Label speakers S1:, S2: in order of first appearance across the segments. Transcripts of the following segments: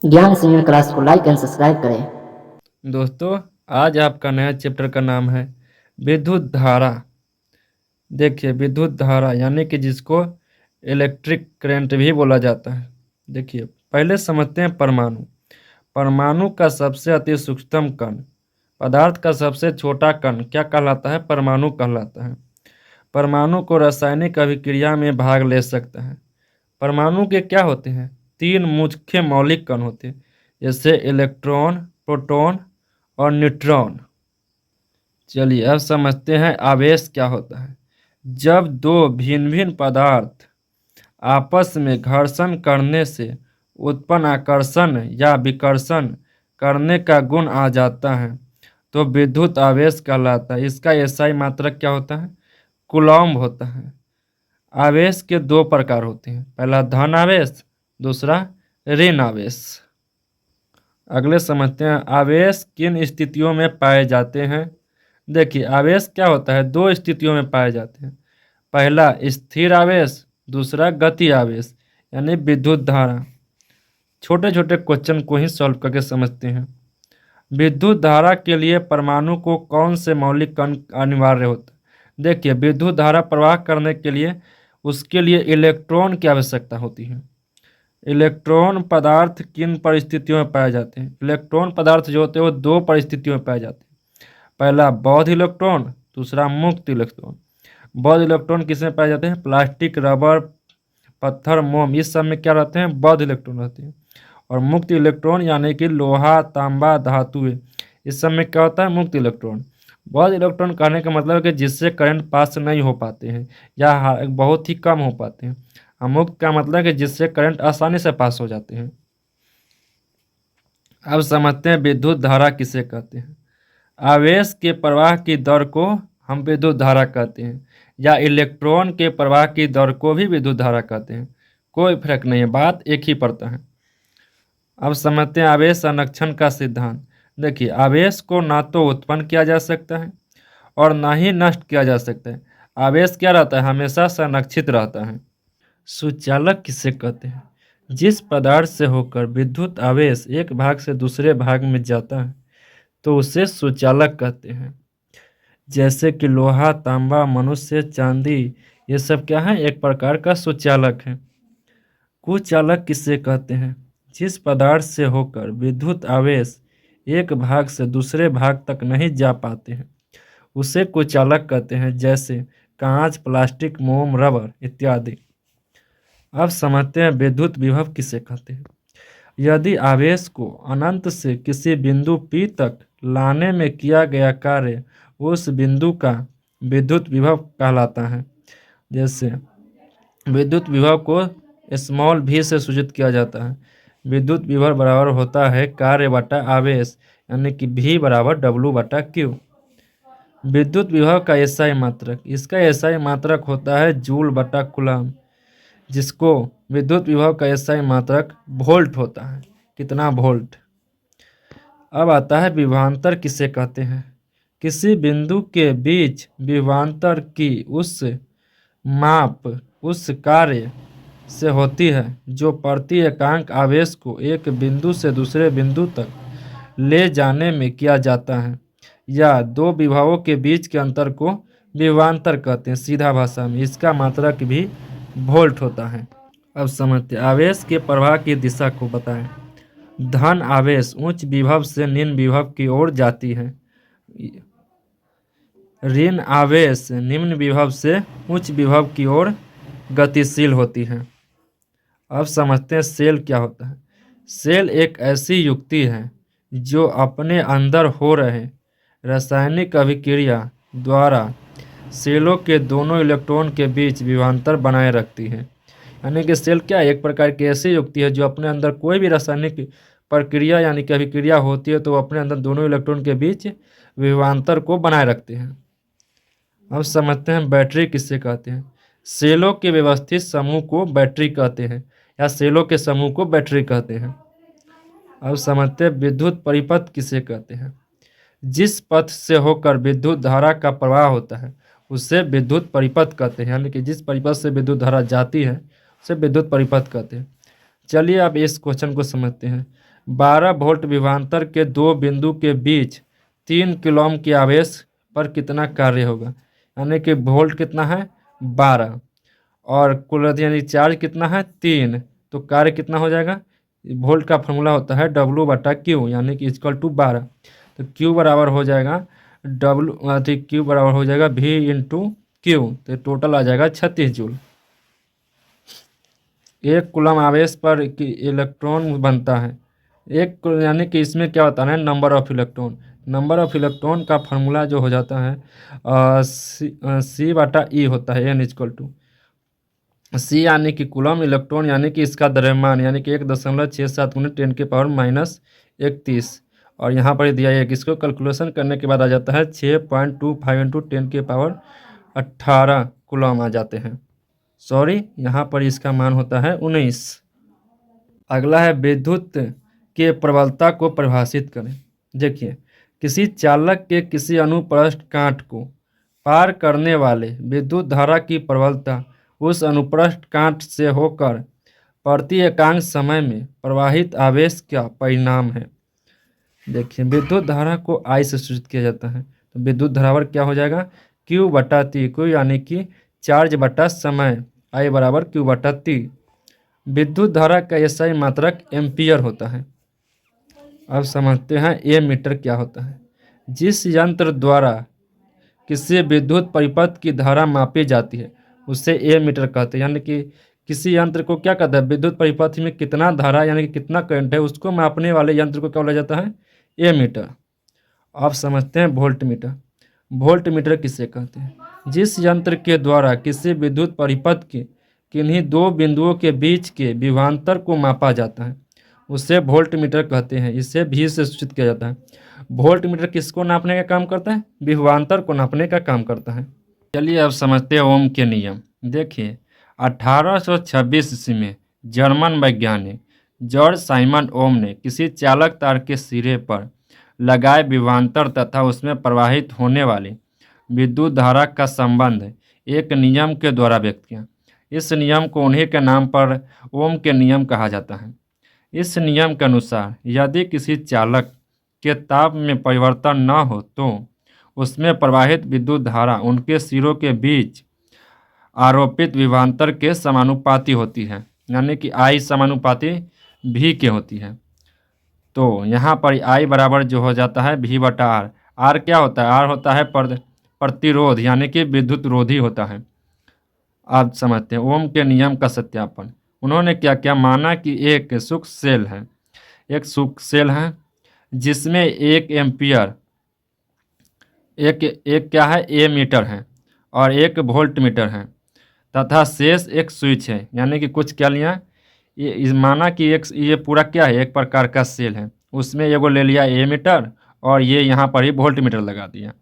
S1: ज्ञान single class को like and subscribe करें।
S2: दोस्तों, आज आपका नया चैप्टर का नाम है विद्युत धारा। देखिए, विद्युत धारा यानी कि जिसको इलेक्ट्रिक करंट भी बोला जाता है। देखिए, पहले समझते हैं परमाणु। परमाणु का सबसे अति सूक्ष्मतम कण, पदार्थ का सबसे छोटा कण क्या कहलाता है? परमाणु कहलाता है। परमाणु को रासायनिक अभिक्रिया में भाग ले सकता है। परमाणु के क्या होते हैं? तीन मुख्य मौलिक कण होते हैं, जैसे इलेक्ट्रॉन, प्रोटॉन और न्यूट्रॉन। चलिए अब समझते हैं आवेश क्या होता है। जब दो भिन्न भिन्न पदार्थ आपस में घर्षण करने से उत्पन्न आकर्षण या विकर्षण करने का गुण आ जाता है तो विद्युत आवेश कहलाता है। इसका एसआई मात्रक क्या होता है? कूलॉम्ब होता है। आवेश के दो प्रकार होते हैं, पहला धन आवेश, दूसरा ऋण आवेश। अगले समझते हैं आवेश किन स्थितियों में पाए जाते हैं। देखिए, आवेश क्या होता है? दो स्थितियों में पाए जाते हैं, पहला स्थिर आवेश, दूसरा गति आवेश यानी विद्युत धारा। छोटे छोटे क्वेश्चन को ही सॉल्व करके समझते हैं। विद्युत धारा के लिए परमाणु को कौन से मौलिक कण अनिवार्य होता है? देखिए, विद्युत धारा प्रवाह करने के लिए उसके लिए इलेक्ट्रॉन की आवश्यकता होती है। इलेक्ट्रॉन पदार्थ किन परिस्थितियों में पाए जाते हैं? इलेक्ट्रॉन पदार्थ जो होते हैं वो दो परिस्थितियों में पाए जाते हैं, पहला बौद्ध इलेक्ट्रॉन, दूसरा मुक्त इलेक्ट्रॉन। बौद्ध इलेक्ट्रॉन किसमें पाए जाते हैं? प्लास्टिक, रबर, पत्थर, मोम, इस सब में क्या रहते हैं? बौद्ध इलेक्ट्रॉन रहते हैं। और मुक्त इलेक्ट्रॉन यानी कि लोहा, तांबा, धातु, इस सब में क्या होता है? मुक्त इलेक्ट्रॉन। बौद्ध इलेक्ट्रॉन कहने का मतलब है कि जिससे करंट पास नहीं हो पाते हैं या बहुत ही कम हो पाते हैं। मुक्त का मतलब है कि जिससे करंट आसानी से पास हो जाते हैं। अब समझते हैं विद्युत धारा किसे कहते हैं। आवेश के प्रवाह की दर को हम विद्युत धारा कहते हैं, या इलेक्ट्रॉन के प्रवाह की दर को भी विद्युत धारा कहते हैं। कोई फर्क नहीं है, बात एक ही पड़ता है। अब समझते हैं आवेश संरक्षण का सिद्धांत। देखिए, आवेश को ना तो उत्पन्न किया जा सकता है और ना ही नष्ट किया जा सकता है। आवेश क्या रहता है? हमेशा संरक्षित रहता है। सुचालक किसे कहते हैं? जिस पदार्थ से होकर विद्युत आवेश एक भाग से दूसरे भाग में जाता है तो उसे सुचालक कहते हैं। जैसे कि लोहा, तांबा, मनुष्य, चांदी, ये सब क्या है? एक प्रकार का सुचालक है। कुचालक किसे कहते हैं? जिस पदार्थ से होकर विद्युत आवेश एक भाग से दूसरे भाग तक नहीं जा पाते हैं उसे कुचालक कहते हैं, जैसे कांच, प्लास्टिक, मोम, रबर इत्यादि। अब समझते हैं विद्युत विभव किसे कहते हैं। यदि आवेश को अनंत से किसी बिंदु P तक लाने में किया गया कार्य उस बिंदु का विद्युत विभव कहलाता है। जैसे विद्युत विभव को स्मॉल v से सूचित किया जाता है। विद्युत विभव बराबर होता है कार्य बटा आवेश यानी कि V बराबर W बटा Q। विद्युत विभव का एसआई मात्रक, इसका एसआई मात्रक होता है जूल बटा कूलम, जिसको विद्युत विभव का एसआई मात्रक वोल्ट होता है। कितना? वोल्ट। अब आता है विभवांतर किसे कहते हैं। किसी बिंदु के बीच विभवांतर की उस माप उस कार्य से होती है जो प्रति एकांक आवेश को एक बिंदु से दूसरे बिंदु तक ले जाने में किया जाता है, या दो विभवों के बीच के अंतर को विभवांतर कहते हैं। सीधा भाषा में इसका मात्रक भी वोल्ट होता है। अब समझते हैं आवेश के प्रवाह की दिशा को बताएं। धन आवेश उच्च विभव से निम्न विभव की ओर जाती है। ऋण आवेश निम्न विभव से उच्च विभव की ओर गतिशील होती है। अब समझते हैं सेल क्या होता है। सेल एक ऐसी युक्ति है जो अपने अंदर हो रहे रासायनिक अभिक्रिया द्वारा सेलों के दोनों इलेक्ट्रॉन के बीच विभवांतर बनाए रखती है। यानी कि सेल क्या है? एक प्रकार की ऐसी युक्ति है जो अपने अंदर कोई भी रासायनिक प्रक्रिया यानी कि अभिक्रिया होती है तो वो अपने अंदर दोनों इलेक्ट्रॉन के बीच विभवांतर को बनाए रखते हैं। अब समझते हैं बैटरी किससे कहते हैं। सेलों के व्यवस्थित समूह को बैटरी कहते हैं, या सेलों के समूह को बैटरी कहते हैं। अब समझते हैं विद्युत परिपथ किसे कहते हैं। जिस पथ से होकर विद्युत धारा का प्रवाह होता है उसे विद्युत परिपथ कहते हैं, यानी कि जिस परिपथ से विद्युत धारा जाती है उसे विद्युत परिपथ कहते हैं। चलिए अब इस क्वेश्चन को समझते हैं। 12 वोल्ट विभवांतर के दो बिंदु के बीच 3 कूलम के आवेश पर कितना कार्य होगा। यानी कि वोल्ट कितना है 12 और कुल यानी चार्ज कितना है 3, तो कार्य कितना हो जाएगा। वोल्ट का फॉर्मूला होता है W/Q यानी कि इक्वल टू 12। तो Q बराबर हो जाएगा Q बराबर हो जाएगा V/Q, तो टोटल आ जाएगा 36 जूल। एक कूलम आवेश पर इलेक्ट्रॉन बनता है। यानी कि इसमें क्या होता है number of electron. Number of electron का फॉर्मूला जो हो जाता है C/E होता है N=, सी यानी कि कूलम, इलेक्ट्रॉन यानी कि इसका द्रव्यमान यानी कि 1.67 × 10⁻⁻31 और यहाँ पर दिया है कि इसको कैलकुलेशन करने के बाद आ जाता है 6.25 × 10⁻18 कूलम आ जाते हैं। सॉरी, यहाँ पर इसका मान होता है 19। अगला है विद्युत के प्रबलता को परिभाषित करें। देखिए, किसी चालक के किसी अनुप्रस्थ काट को पार करने वाले विद्युत धारा की प्रबलता उस अनुप्रस्थ काट से होकर प्रति एकांक समय में प्रवाहित आवेश का परिणाम है। देखिए, विद्युत धारा को I से सूचित किया जाता है, तो विद्युत धारा क्या हो जाएगा Q/T, Q यानी कि चार्ज बटा समय, I बराबर Q/T। विद्युत धारा का SI मात्रक एम्पियर होता है। अब समझते हैं एमीटर क्या होता है। जिस यंत्र द्वारा किसी विद्युत परिपथ की धारा मापी जाती है उसे एमीटर कहते हैं। यानी कि किसी यंत्र को क्या कहता है, विद्युत परिपथ में कितना धारा यानी कि कितना करंट है उसको मापने वाले यंत्र को क्या बोला जाता है, एमीटर। अब समझते हैं वोल्टमीटर। वोल्टमीटर किसे कहते हैं, जिस यंत्र के द्वारा किसी विद्युत परिपथ के किन्हीं दो बिंदुओं के बीच के विभवांतर को मापा जाता है उसे वोल्टमीटर कहते हैं। इसे V से सूचित किया जाता है। वोल्टमीटर किसको नापने का काम करता है, विभवांतर को नापने का काम करता है। चलिए अब समझते हैं ओम के नियम। देखिए, 1826 ईस्वी में जर्मन वैज्ञानिक जॉर्ज साइमन ओम ने किसी चालक तार के सिरे पर लगाए विभवांतर तथा उसमें प्रवाहित होने वाली विद्युत धारा का संबंध एक नियम के द्वारा व्यक्त किया। इस नियम को उन्हीं के नाम पर ओम के नियम कहा जाता है। इस नियम के अनुसार यदि किसी चालक के ताप में परिवर्तन न हो तो उसमें प्रवाहित विद्युत धारा उनके सिरों के बीच आरोपित विभवांतर के समानुपाती होती है। यानी कि I समानुपाती V के होती है। तो यहाँ पर I बराबर जो हो जाता है V/R। R क्या होता है, R होता है प्रतिरोध यानी कि विद्युत रोधी होता है। आप समझते हैं ओम के नियम का सत्यापन। उन्होंने क्या क्या माना कि एक सूक्ष्म सेल है जिसमें 1 एम्पियर एक क्या है एमीटर है और 1 वोल्टमीटर है तथा शेष एक स्विच है। यानी कि कुछ क्या लिया, ये माना कि ये पूरा क्या है, एक प्रकार का सेल है, उसमें एगो ले लिया एमीटर और ये यहाँ पर ही वोल्टमीटर लगा दिया।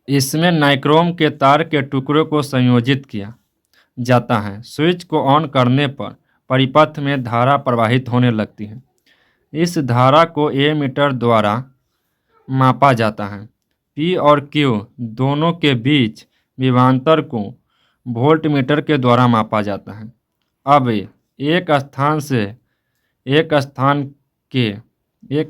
S2: इसमें नाइक्रोम के तार के टुकड़ों को संयोजित किया जाता है। स्विच को ऑन करने पर परिपथ में धारा प्रवाहित होने लगती है। इस धारा को एमीटर द्वारा मापा जाता है। P और Q दोनों के बीच विभवांतर को वोल्टमीटर के द्वारा मापा जाता है। अब एक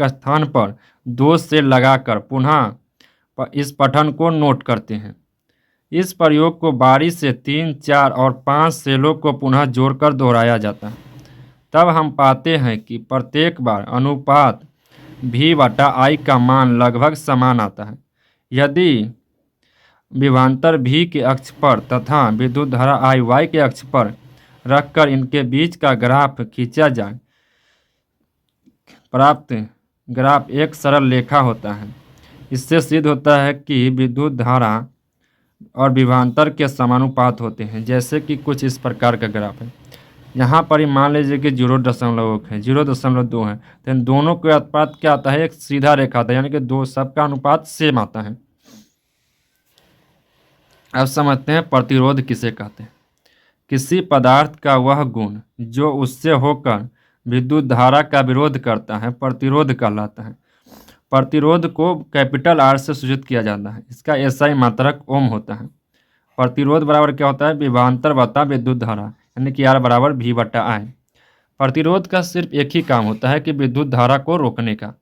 S2: स्थान पर 2 सेल लगाकर पुनः इस पठन को नोट करते हैं। इस प्रयोग को बारी से 3, 4 और 5 सेलों को पुनः जोड़कर दोहराया जाता है। तब हम पाते हैं कि प्रत्येक बार अनुपात V/I का मान लगभग समान आता है। यदि विभवांतर V के अक्ष पर तथा विद्युत धारा I Y के अक्ष पर रखकर इनके बीच का ग्राफ खींचा जाए, प्राप्त ग्राफ एक सरल रेखा होता है। इससे सिद्ध होता है कि विद्युत धारा और विभवांतर के समानुपात होते हैं। जैसे कि कुछ इस प्रकार का ग्राफ है, यहाँ पर ही मान लीजिए कि 0.1 है, 0.2 है, तो इन दोनों के अनुपात क्या आता है, एक सीधा रेखा आता है। यानी कि दो सबका अनुपात सेम आता है। अब समझते हैं प्रतिरोध किसे कहते हैं। किसी पदार्थ का वह गुण जो उससे होकर विद्युत धारा का विरोध करता है प्रतिरोध कहलाता है। प्रतिरोध को कैपिटल R से सूचित किया जाता है। इसका SI मात्रक ओम होता है। प्रतिरोध बराबर क्या होता है, विभवांतर बटा विद्युत धारा, यानी कि R बराबर V/I। प्रतिरोध का सिर्फ एक ही काम होता है कि विद्युत धारा को रोकने का।